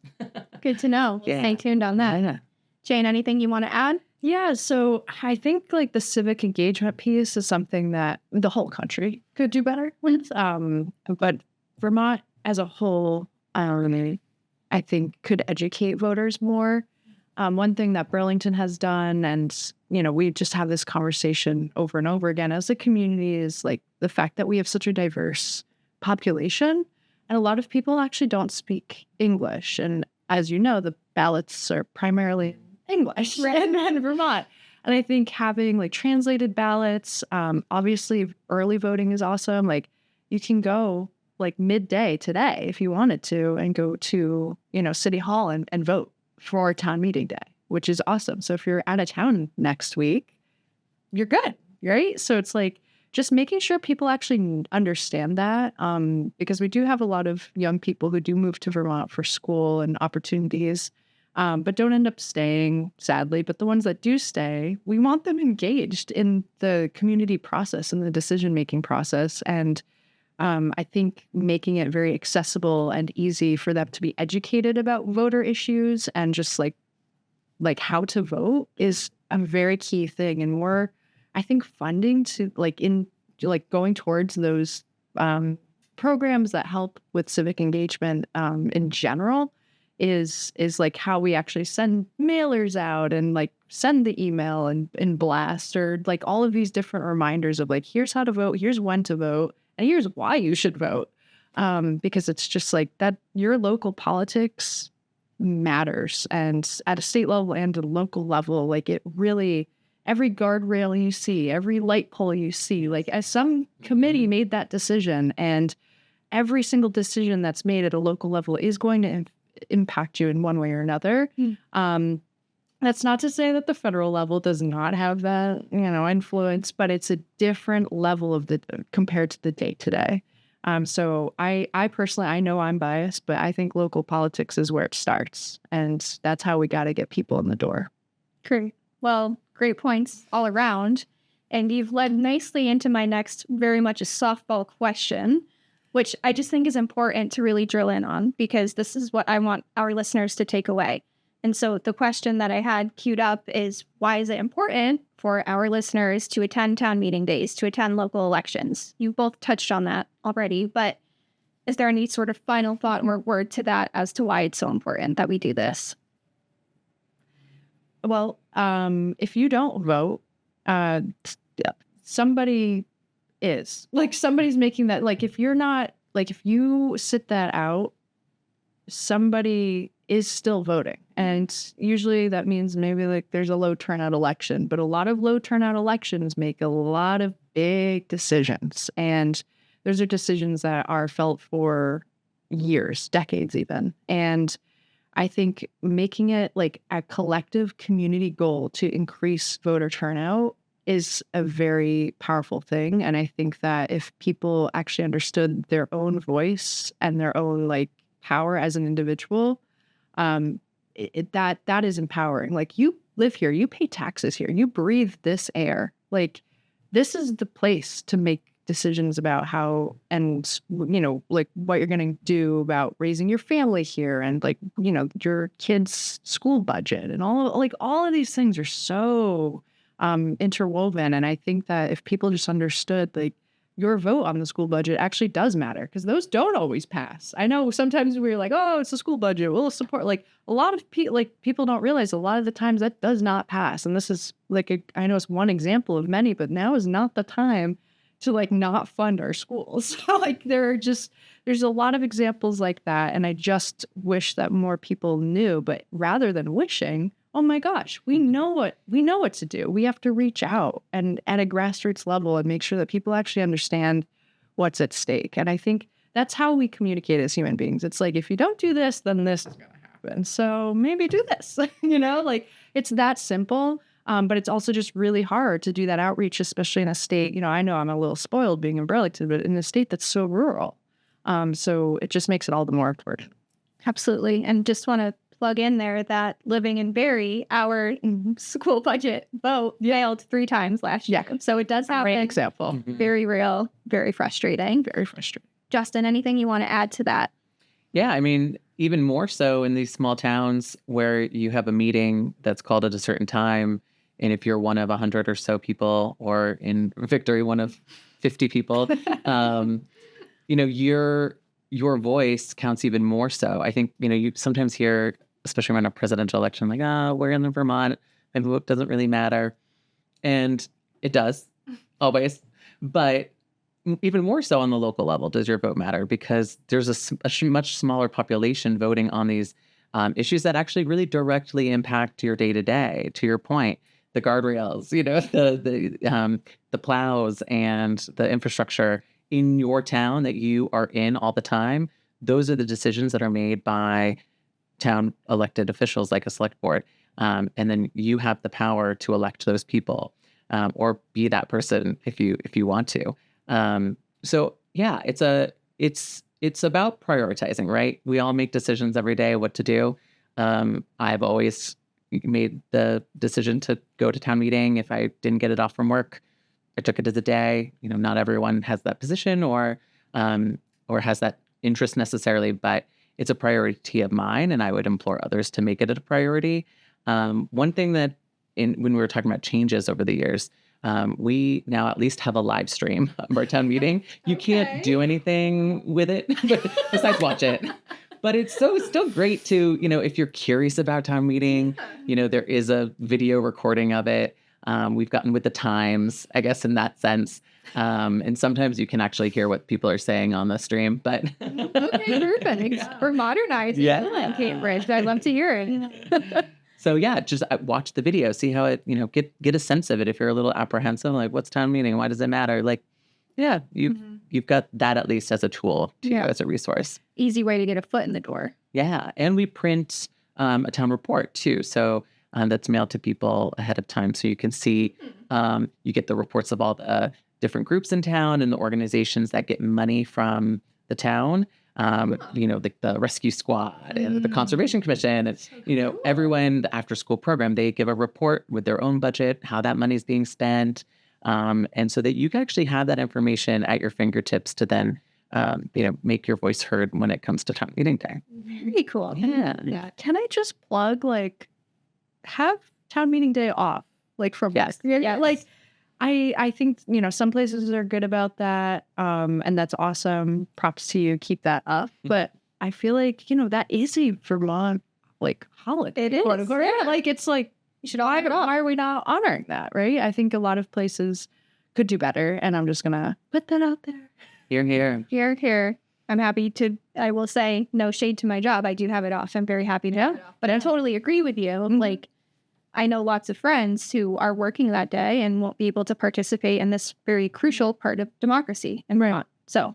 Good to know. Yeah. Stay tuned on that. Yeah. Jane, anything you want to add? Yeah, so I think the civic engagement piece is something that the whole country could do better with. But Vermont as a whole, I think could educate voters more. One thing that Burlington has done, and we just have this conversation over and over again as a community, is the fact that we have such a diverse population, and a lot of people actually don't speak English. And as you know, the ballots are primarily English in Vermont. And I think having translated ballots, obviously early voting is awesome. You can go like midday today if you wanted to and go to, City Hall and vote for town meeting day, which is awesome. So if you're out of town next week, you're good, right? So it's like just making sure people actually understand that, because we do have a lot of young people who do move to Vermont for school and opportunities, but don't end up staying, sadly. But the ones that do stay, we want them engaged in the community process and the decision-making process. And I think making it very accessible and easy for them to be educated about voter issues and just like how to vote is a very key thing. And more, I think, funding to going towards those programs that help with civic engagement in general is like how we actually send mailers out and like send the email and blast, or like all of these different reminders of like, here's how to vote, here's when to vote, and here's why you should vote. Because it's just like that your local politics matters, and at a state level and a local level, like it really, every guardrail you see, every light pole you see, like as some committee made that decision, and every single decision that's made at a local level is going to impact you in one way or another. That's not to say that the federal level does not have that, influence, but it's a different level of compared to the day-to-day. So I personally, I know I'm biased, but I think local politics is where it starts, and that's how we got to get people in the door. Great. Well, great points all around. And you've led nicely into my next very much a softball question, which I just think is important to really drill in on, because this is what I want our listeners to take away. And so the question that I had queued up is, why is it important for our listeners to attend town meeting days, to attend local elections? You both touched on that already, but is there any sort of final thought or word to that as to why it's so important that we do this? Well, if you don't vote, somebody is. Like, somebody's making that, like, if you're not, like, if you sit that out, somebody is still voting. And usually that means maybe like there's a low turnout election, but a lot of low turnout elections make a lot of big decisions. And those are decisions that are felt for years, decades even. And I think making it like a collective community goal to increase voter turnout is a very powerful thing. And I think that if people actually understood their own voice and their own like power as an individual, that is empowering. Like, you live here, you pay taxes here, you breathe this air. Like, this is the place to make decisions about how, and like what you're going to do about raising your family here, and like your kids' school budget, and all of these things are so interwoven. And I think that if people just understood, like, your vote on the school budget actually does matter, because those don't always pass. I know sometimes we're like, oh, it's a school budget, we'll support. Like, a lot of people don't realize a lot of the times that does not pass. And this is like, I know it's one example of many, but now is not the time to like not fund our schools. Like, there's a lot of examples like that. And I just wish that more people knew, but rather than wishing, oh my gosh, we know what to do. We have to reach out and at a grassroots level and make sure that people actually understand what's at stake. And I think that's how we communicate as human beings. It's like, if you don't do this, then this is going to happen. So maybe do this, like, it's that simple. But it's also just really hard to do that outreach, especially in a state, I know I'm a little spoiled being in Burlington, but in a state that's so rural. So it just makes it all the more important. Absolutely. And just want to plug in there that living in Barrie, our school budget vote failed 3 times last year. Yeah. So it does happen. Great example. Very real, very frustrating. Very frustrating. Justin, anything you want to add to that? Yeah, I mean, even more so in these small towns where you have a meeting that's called at a certain time, and if you're one of 100 or so people, or in Victory, one of 50 people, your voice counts even more so. I think, you sometimes hear, especially around a presidential election, like, we're in Vermont, my vote doesn't really matter. And it does, always. But even more so on the local level, does your vote matter? Because there's a much smaller population voting on these issues that actually really directly impact your day-to-day, to your point. The guardrails, the plows and the infrastructure in your town that you are in all the time, those are the decisions that are made by town elected officials like a select board. And then you have the power to elect those people, or be that person if you want to. So yeah, it's about prioritizing, right? We all make decisions every day what to do. I've always made the decision to go to town meeting. If I didn't get it off from work, I took it as a day. Not everyone has that position or has that interest necessarily, but it's a priority of mine, and I would implore others to make it a priority. One thing that when we were talking about changes over the years, we now at least have a live stream of our town meeting. You can't do anything with it besides watch it. But it's still great to, if you're curious about town meeting, there is a video recording of it. We've gotten with the times, I guess, in that sense. And sometimes you can actually hear what people are saying on the stream. But okay, perfect. We're modernizing in Cambridge. I'd love to hear it. So yeah, just watch the video, see how it, get a sense of it. If you're a little apprehensive, like what's town meeting? Why does it matter? Like, yeah, you've got that at least as a tool to as a resource. Easy way to get a foot in the door. Yeah, and we print a town report too. So that's mailed to people ahead of time, so you can see. You get the reports of all the different groups in town and the organizations that get money from the town. The rescue squad and the conservation commission and, cool. Everyone, the after school program, they give a report with their own budget, how that money is being spent. And so that you can actually have that information at your fingertips to then, make your voice heard when it comes to town meeting day. Very cool. Yeah. Can I just plug, have town meeting day off, from yes. Yeah. I think, some places are good about that. And that's awesome. Props to you. Keep that up. But I feel like, that is a Vermont, holiday. It is. Yeah. It's you should all have it off. Why are we not honoring that? Right. I think a lot of places could do better. And I'm just going to put that out there. Here. I'm happy I will say, no shade to my job. I do have it off. I'm very happy to have it off. But I totally agree with you. Mm-hmm. I know lots of friends who are working that day and won't be able to participate in this very crucial part of democracy in Vermont. So,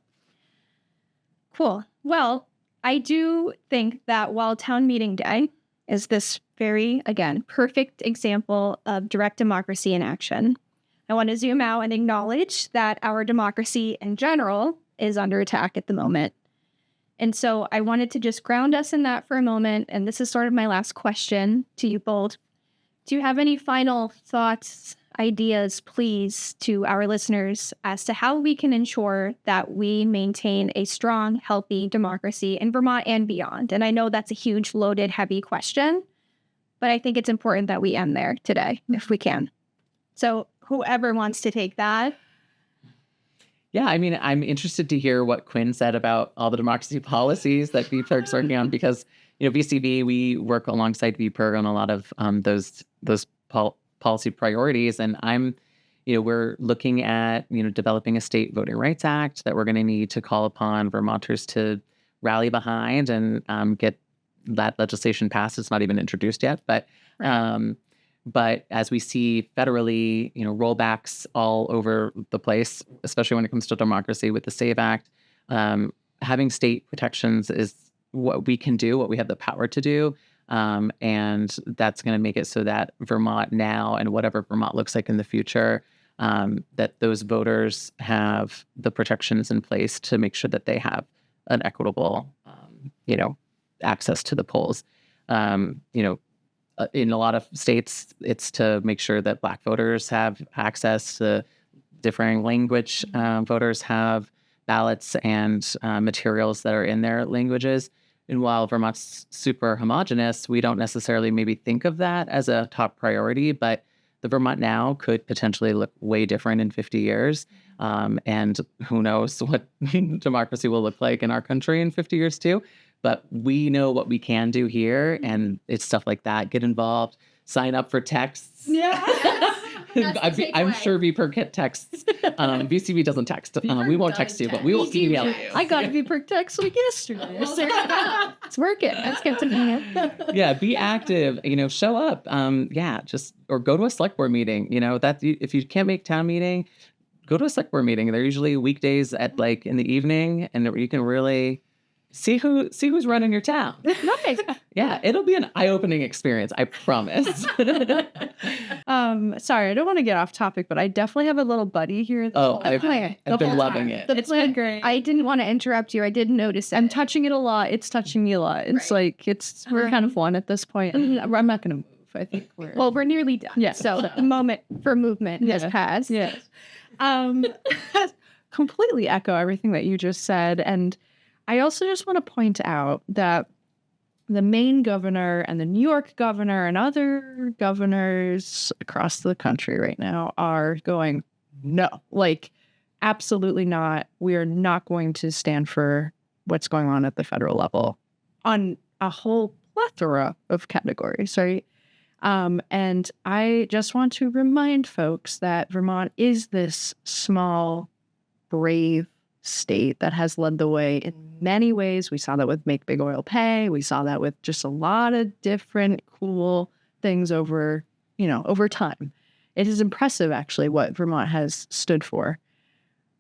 cool. Well, I do think that while town meeting day is this very, again, perfect example of direct democracy in action, I want to zoom out and acknowledge that our democracy in general is under attack at the moment. And so I wanted to just ground us in that for a moment. And this is sort of my last question to you both. Do you have any final thoughts, ideas, please, to our listeners as to how we can ensure that we maintain a strong, healthy democracy in Vermont and beyond? And I know that's a huge, loaded, heavy question, but I think it's important that we end there today, if we can. So whoever wants to take that. Yeah, I'm interested to hear what Quinn said about all the democracy policies that VPIRG's working on, because VCV, we work alongside VPIRG on a lot of those policy priorities, and we're looking at developing a state voting rights act that we're going to need to call upon Vermonters to rally behind and get that legislation passed. It's not even introduced yet, but as we see federally, rollbacks all over the place, especially when it comes to democracy with the SAVE Act, having state protections is what we can do, what we have the power to do. And that's going to make it so that Vermont now and whatever Vermont looks like in the future, that those voters have the protections in place to make sure that they have an equitable, access to the polls. In a lot of states, it's to make sure that Black voters have access to differing language. Voters have ballots and materials that are in their languages. And while Vermont's super homogenous, we don't necessarily maybe think of that as a top priority, but the Vermont now could potentially look way different in 50 years. And who knows what democracy will look like in our country in 50 years too. But we know what we can do here, and it's stuff like that. Get involved, sign up for texts. Yeah. I'm sure VPIRG texts. VCV doesn't text. We won't text you, but we will email you. I got a VPIRG text yesterday. It's working. That's good to know. Yeah, be active. Show up. Or go to a select board meeting. That if you can't make town meeting, go to a select board meeting. They're usually weekdays at like in the evening, and you can really see who's running your town. Nice. Yeah, it'll be an eye-opening experience, I promise. Sorry, I don't want to get off topic, but I definitely have a little buddy here. I've been loving it. It's been great. I didn't want to interrupt you. I didn't notice it. I'm touching it a lot. It's touching me a lot. It's like we're kind of one at this point. I'm not going to move. I think we're nearly done. Yeah. So the moment for movement has passed. Yes. Completely echo everything that you just said. And I also just want to point out that the Maine governor and the New York governor and other governors across the country right now are going, no, like, absolutely not. We are not going to stand for what's going on at the federal level on a whole plethora of categories, right? And I just want to remind folks that Vermont is this small, brave state that has led the way in many ways. We saw that with Make Big Oil Pay. We saw that with just a lot of different cool things over time. It is impressive, actually, what Vermont has stood for.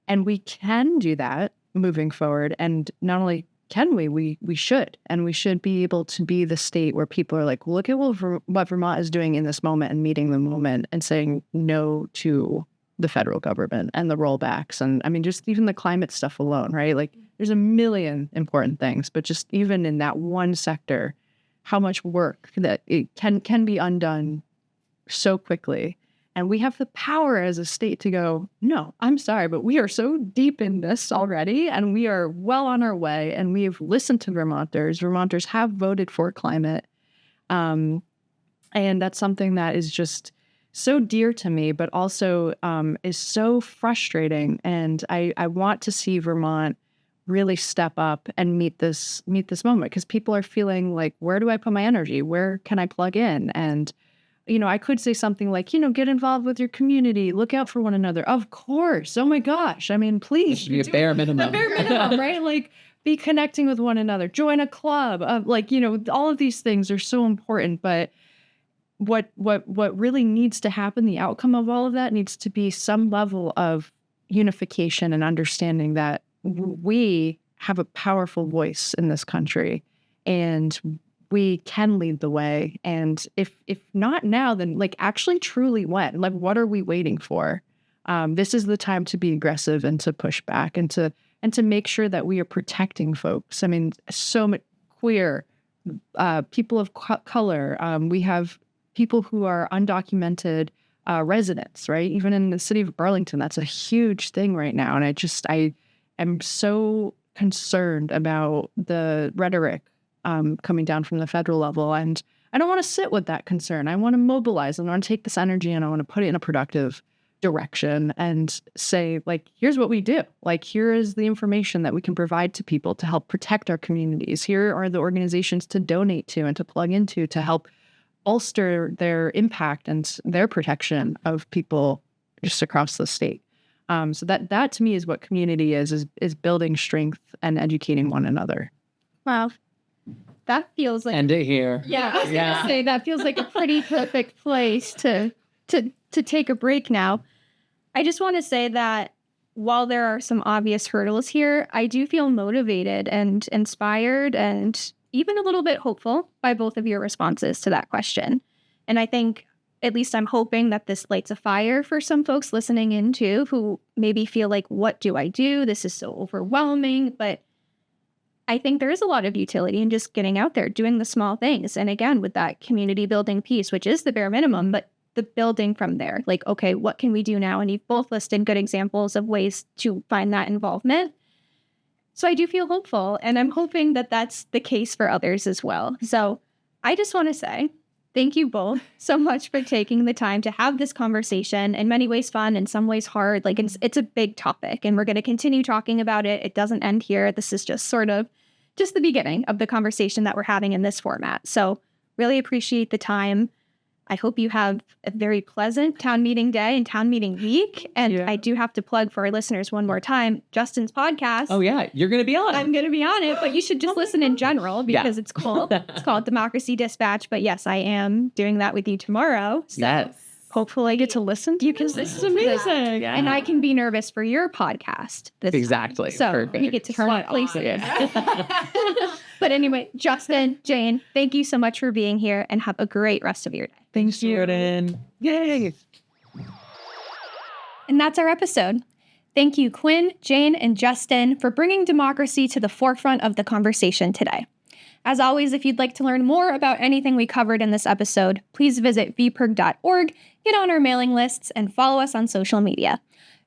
And we can do that moving forward. And not only can we should. And we should be able to be the state where people are like, look at what Vermont is doing in this moment and meeting the moment and saying no to the federal government and the rollbacks. And I mean, just even the climate stuff alone, right? Like there's a million important things, but just even in that one sector, how much work that it can be undone so quickly. And we have the power as a state to go, no, I'm sorry, but we are so deep in this already, and we are well on our way, and we've listened to Vermonters. Vermonters have voted for climate. And that's something that is just so dear to me, but also is so frustrating. And I want to see Vermont really step up and meet this moment, because people are feeling like, where do I put my energy? Where can I plug in? And I could say something like, get involved with your community, look out for one another. Of course. Oh my gosh. I mean, please. Should be a bare minimum. The bare minimum, right? Like be connecting with one another, join a club. All of these things are so important. But what really needs to happen, the outcome of all of that needs to be some level of unification and understanding that we have a powerful voice in this country, and we can lead the way. And if not now, then actually truly when? What are we waiting for? This is the time to be aggressive and to push back and to make sure that we are protecting folks. I mean, so much queer, people of color. We have people who are undocumented residents, right? Even in the city of Burlington, that's a huge thing right now. And I am so concerned about the rhetoric coming down from the federal level. And I don't want to sit with that concern. I want to mobilize and I want to take this energy and I want to put it in a productive direction and say, here's what we do. Here is the information that we can provide to people to help protect our communities. Here are the organizations to donate to and to plug into to help bolster their impact and their protection of people just across the state. So that to me is what community is building strength and educating one another. Wow. That feels like end it here. Yeah, I was gonna say that feels like a pretty perfect place to take a break now. I just want to say that while there are some obvious hurdles here, I do feel motivated and inspired and even a little bit hopeful by both of your responses to that question. And I think, at least I'm hoping that this lights a fire for some folks listening in too, who maybe feel like, what do I do? This is so overwhelming. But I think there is a lot of utility in just getting out there, doing the small things. And again, with that community building piece, which is the bare minimum, but the building from there, okay, what can we do now? And you've both listed good examples of ways to find that involvement. So I do feel hopeful, and I'm hoping that that's the case for others as well. So I just want to say thank you both so much for taking the time to have this conversation. In many ways fun, in some ways hard. It's a big topic, and we're going to continue talking about it. It doesn't end here. This is just sort of just the beginning of the conversation that we're having in this format. So really appreciate the time. I hope you have a very pleasant town meeting day and town meeting week. And I do have to plug for our listeners one more time, Justin's podcast. Oh, yeah. You're going to be on it. I'm going to be on it, but you should just listen in general because it's cool. It's called Democracy Dispatch. But yes, I am doing that with you tomorrow. So yes. Hopefully I get to listen to you because this is amazing. And I can be nervous for your podcast. This time. Exactly. So Perfect. we get to turn up places. But anyway, Justin, Jane, thank you so much for being here and have a great rest of your day. Thanks, Jordan. Yay. And that's our episode. Thank you, Quinn, Jane, and Justin, for bringing democracy to the forefront of the conversation today. As always, if you'd like to learn more about anything we covered in this episode, please visit vpirg.org, get on our mailing lists, and follow us on social media.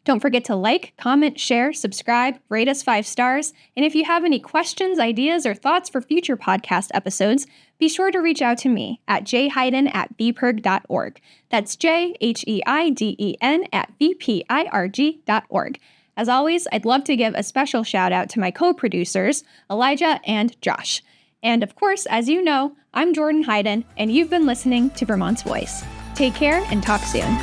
Don't forget to like, comment, share, subscribe, rate us 5 stars, and if you have any questions, ideas, or thoughts for future podcast episodes, be sure to reach out to me at jheiden@vpirg.org. That's JHEIDEN@vpirg.org. As always, I'd love to give a special shout out to my co-producers, Elijah and Josh. And of course, as you know, I'm Jordan Heiden, and you've been listening to Vermont's Voice. Take care and talk soon.